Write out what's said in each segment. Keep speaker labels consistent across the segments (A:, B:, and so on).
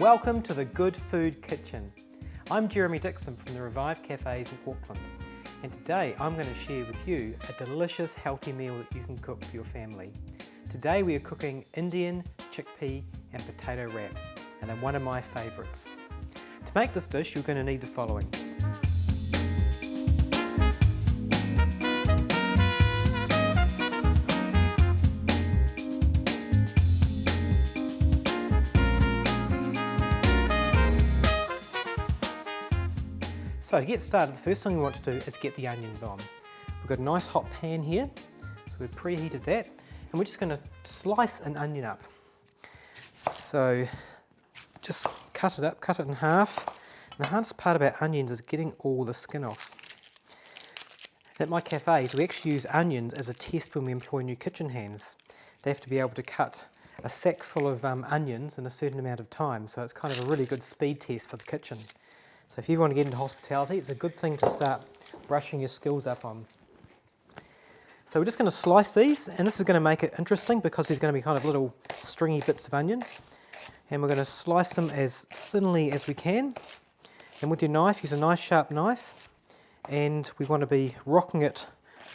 A: Welcome to the Good Food Kitchen. I'm Jeremy Dixon from the Revive Cafes in Auckland, and today I'm going to share with you a delicious healthy meal that you can cook for your family. Today we are cooking Indian chickpea and potato wraps, and they're one of my favourites. To make this dish you're going to need the following. So to get started, the first thing we want to do is get the onions on. We've got a nice hot pan here, so we've preheated that, and we're just going to slice an onion up. So just cut it up, cut it in half. And the hardest part about onions is getting all the skin off. At my cafes we actually use onions as a test when we employ new kitchen hands. They have to be able to cut a sack full of onions in a certain amount of time, so it's kind of a really good speed test for the kitchen. So if you want to get into hospitality, it's a good thing to start brushing your skills up on. So we're just going to slice these, and this is going to make it interesting because there's going to be kind of little stringy bits of onion. And we're going to slice them as thinly as we can. And with your knife, use a nice sharp knife, and we want to be rocking it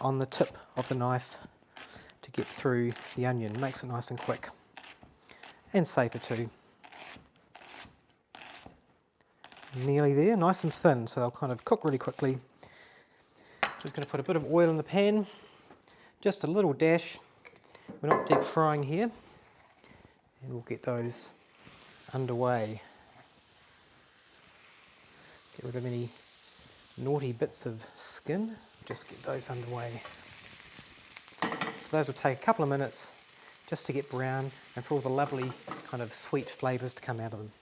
A: on the tip of the knife to get through the onion. It makes it nice and quick. And safer too. Nearly there, nice and thin, so they'll kind of cook really quickly. So we're going to put a bit of oil in the pan, just a little dash. We're not deep frying here, and we'll get those underway. Get rid of any naughty bits of skin, just get those underway. So those will take a couple of minutes just to get brown and for all the lovely kind of sweet flavours to come out of them.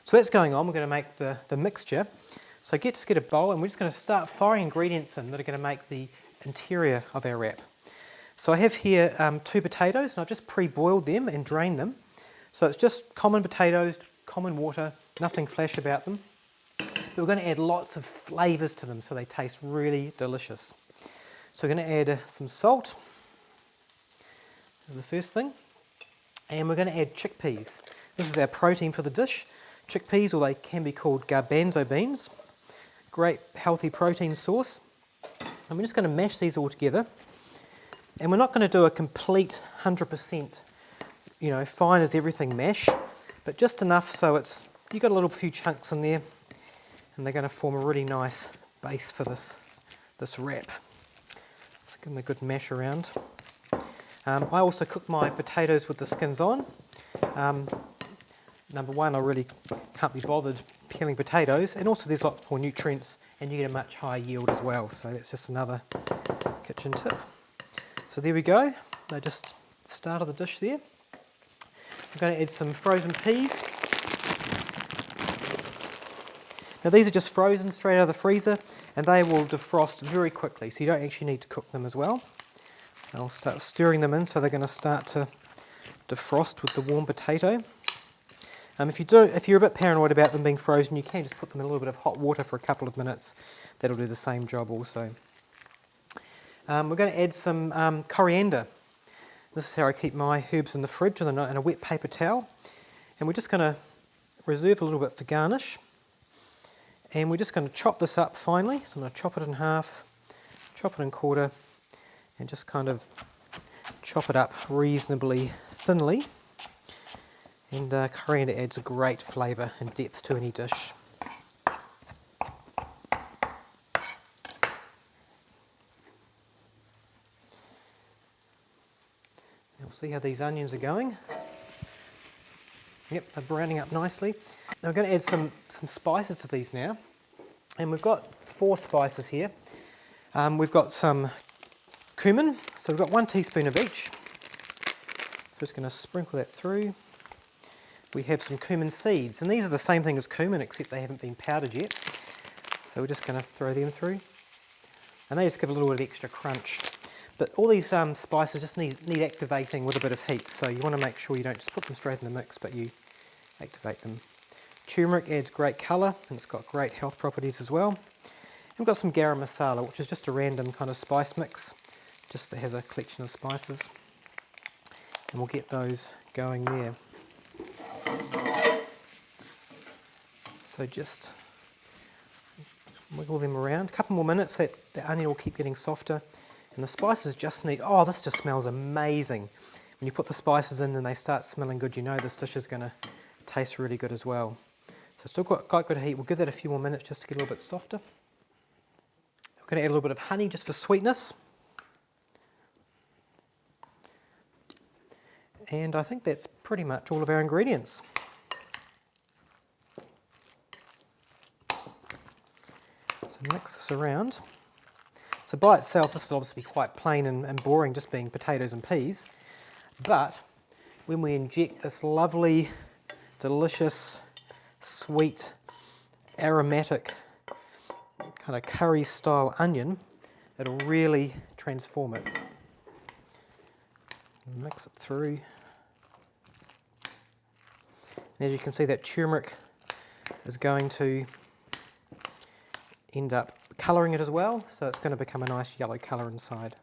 A: So that's going on, we're going to make the mixture. So just get a bowl, and we're just going to start firing ingredients in that are going to make the interior of our wrap. So I have here 2 potatoes, and I've just pre-boiled them and drained them. So it's just common potatoes, common water, nothing flash about them. But we're going to add lots of flavours to them so they taste really delicious. So we're going to add some salt, this is the first thing. And we're going to add chickpeas. This is our protein for the dish. Chickpeas, or they can be called garbanzo beans, great healthy protein source. And we're just going to mash these all together. And we're not going to do a complete 100%, fine as everything mash, but just enough so you've got a little few chunks in there, and they're going to form a really nice base for this wrap. Let's give them a good mash around. I also cook my potatoes with the skins on. Number one, I really can't be bothered peeling potatoes, and also there's lots more nutrients and you get a much higher yield as well, so that's just another kitchen tip. So there we go, they just started the dish there. I'm going to add some frozen peas. Now these are just frozen straight out of the freezer, and they will defrost very quickly, so you don't actually need to cook them as well. I'll start stirring them in so they're going to start to defrost with the warm potato. If you're a bit paranoid about them being frozen, you can just put them in a little bit of hot water for a couple of minutes. That'll do the same job also. We're going to add some coriander. This is how I keep my herbs in the fridge, in a wet paper towel. And we're just going to reserve a little bit for garnish. And we're just going to chop this up finely. So I'm going to chop it in half, chop it in quarter, and just kind of chop it up reasonably thinly. And coriander adds a great flavour and depth to any dish. You'll see how these onions are going. Yep, they're browning up nicely. Now we're going to add some spices to these now. And we've got 4 spices here. We've got some cumin, so we've got 1 teaspoon of each. Just going to sprinkle that through. We have some cumin seeds, and these are the same thing as cumin except they haven't been powdered yet. So we're just going to throw them through. And they just give a little bit of extra crunch. But all these spices just need activating with a bit of heat, so you want to make sure you don't just put them straight in the mix, but you activate them. Turmeric adds great colour, and it's got great health properties as well. And we've got some garam masala, which is just a random kind of spice mix, just that has a collection of spices. And we'll get those going there. So just wiggle them around. A couple more minutes, that onion will keep getting softer. And the spices just need, oh, this just smells amazing. When you put the spices in and they start smelling good, you know this dish is going to taste really good as well. So it's still got quite good heat. We'll give that a few more minutes just to get a little bit softer. We're going to add a little bit of honey just for sweetness. And I think that's pretty much all of our ingredients. So mix this around. So by itself, this is obviously quite plain and boring, just being potatoes and peas. But when we inject this lovely, delicious, sweet, aromatic, kind of curry-style onion, it'll really transform it. Mix it through. And as you can see, that turmeric is going to end up colouring it as well, so it's going to become a nice yellow colour inside.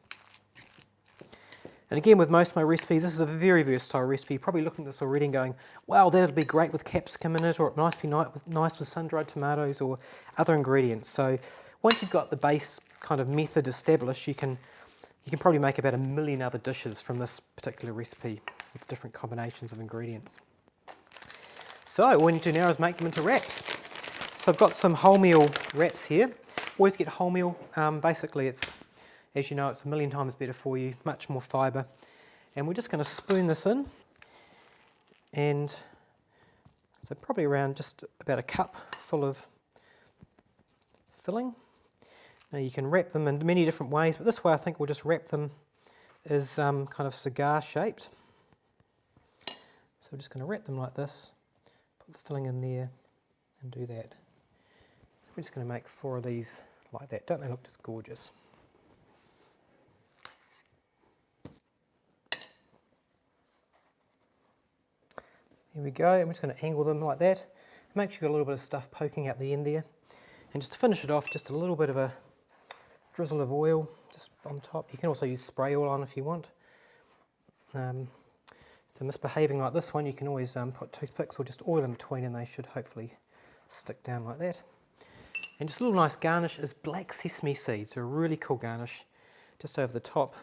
A: And again, with most of my recipes, this is a very versatile recipe. You're probably looking at this already and going, wow, that'd be great with capsicum in it, or it might be nice with sun-dried tomatoes or other ingredients. So once you've got the base kind of method established, you can probably make about 1 million other dishes from this particular recipe with different combinations of ingredients. So all we need to do now is make them into wraps. So I've got some wholemeal wraps here. Always get wholemeal. Basically, it's, as you know, it's 1 million times better for you, much more fibre. And we're just going to spoon this in. And so probably around just about a cup full of filling. Now you can wrap them in many different ways, but this way I think we'll just wrap them as kind of cigar shaped. So we're just going to wrap them like this, put the filling in there and do that. We're just going to make 4 of these like that. Don't they look just gorgeous? Here we go. I'm just going to angle them like that. Make sure you've got a little bit of stuff poking out the end there. And just to finish it off, just a little bit of a drizzle of oil just on top. You can also use spray oil on if you want. If they're misbehaving like this one, you can always put toothpicks or just oil in between and they should hopefully stick down like that. And just a little nice garnish is black sesame seeds. A really cool garnish just over the top,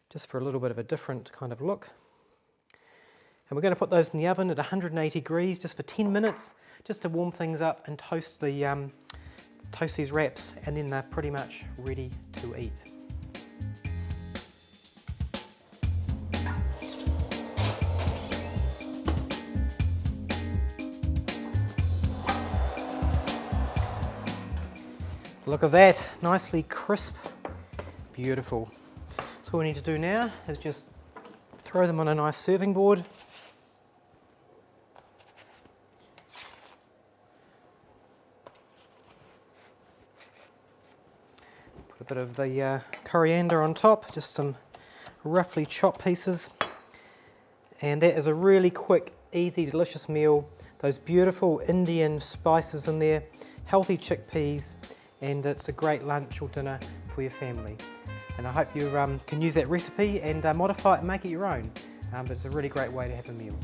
A: just for a little bit of a different kind of look. And we're going to put those in the oven at 180 degrees just for 10 minutes, just to warm things up and toast these wraps, and then they're pretty much ready to eat. Look at that, nicely crisp, beautiful. So all we need to do now is just throw them on a nice serving board. Put a bit of the coriander on top, just some roughly chopped pieces. And that is a really quick, easy, delicious meal. Those beautiful Indian spices in there, healthy chickpeas, and it's a great lunch or dinner for your family. And I hope you can use that recipe and modify it and make it your own. But it's a really great way to have a meal.